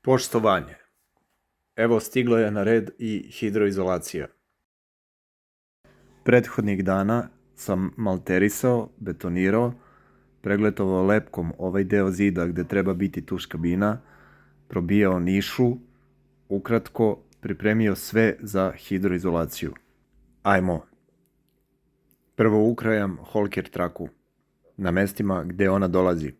Poštovanje. Evo stiglo je na red i hidroizolacija. Prethodnih dana sam malterisao, betonirao, pregletovao lepkom ovaj deo zida gde treba biti tuš kabina, probijao nišu, ukratko pripremio sve za hidroizolaciju. Ajmo. Prvo ukrajam Holker traku na mestima gde ona dolazi,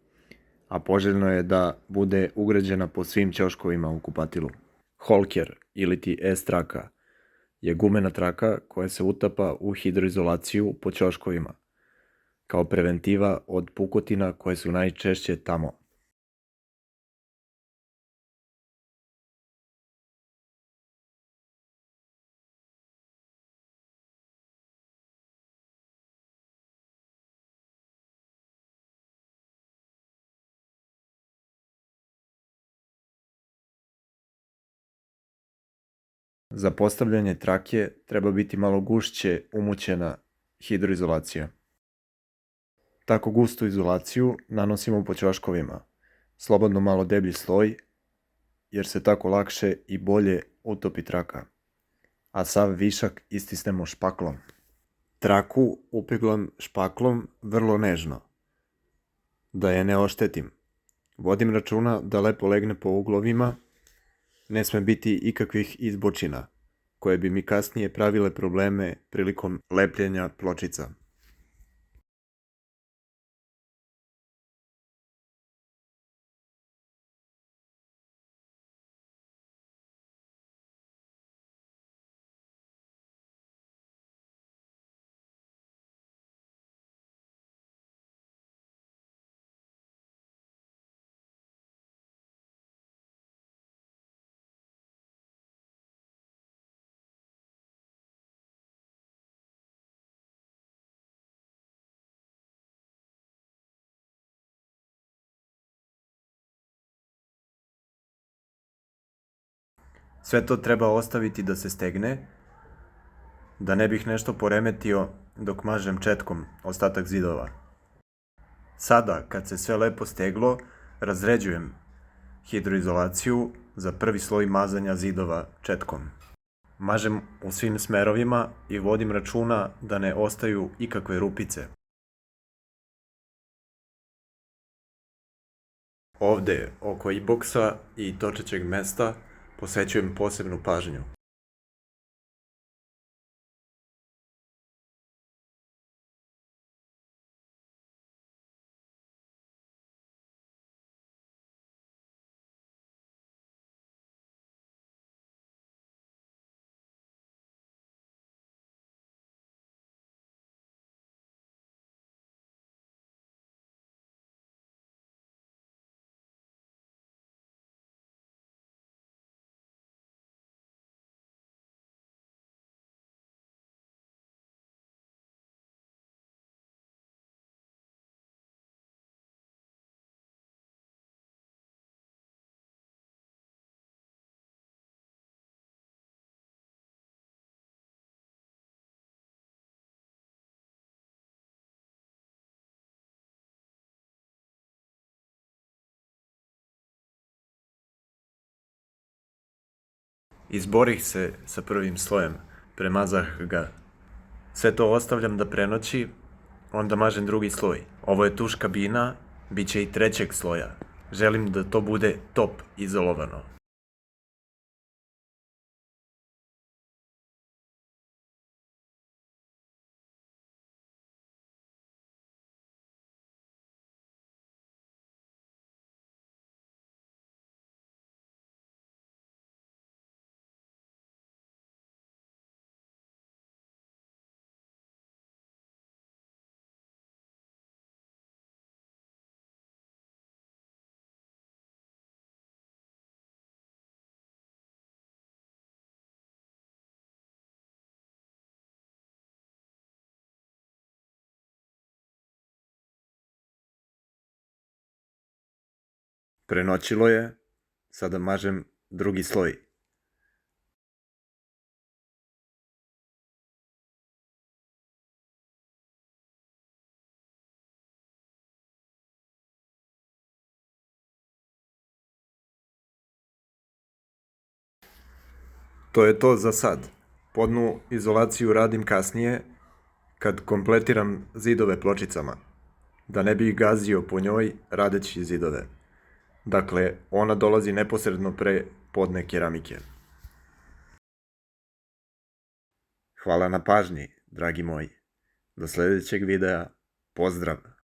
a poželjno je da bude ugrađena po svim ćoškovima u kupatilu. Holker ili ti S-traka je gumena traka koja se utapa u hidroizolaciju po ćoškovima, kao preventiva od pukotina koje su najčešće tamo. Za postavljanje trake treba biti malo gušće umućena hidroizolacija. Tako gustu izolaciju nanosimo po ćoškovima, slobodno malo deblji sloj, jer se tako lakše i bolje utopi traka, a sav višak istisnemo špaklom. Traku upeglam špaklom vrlo nežno, da je ne oštetim. Vodim računa da lepo legne po uglovima, ne sme biti ikakvih izbočina, koje bi mi kasnije pravile probleme prilikom lepljenja pločica. Sve to treba ostaviti da se stegne, da ne bih nešto poremetio dok mažem četkom ostatak zidova. Sada, kad se sve lepo steglo, razređujem hidroizolaciju za prvi sloj mazanja zidova četkom. Mažem u svim smerovima i vodim računa da ne ostaju ikakve rupice. Ovde, oko i-boksa i točećeg mesta, posvećujem posebnu pažnju. Izborih se sa prvim slojem, premazah ga. Sve to ostavljam da prenoći, onda mažem drugi sloj. Ovo je tuš kabina, bit će i trećeg sloja. Želim da to bude top izolovano. Prenoćilo je, sada mažem drugi sloj. To je to za sad. Podnu izolaciju radim kasnije, kad kompletiram zidove pločicama, da ne bih gazio po njoj radeći zidove. Dakle, ona dolazi neposredno pre podne keramike. Hvala na pažnji, dragi moji. Do sljedećeg videa, pozdrav!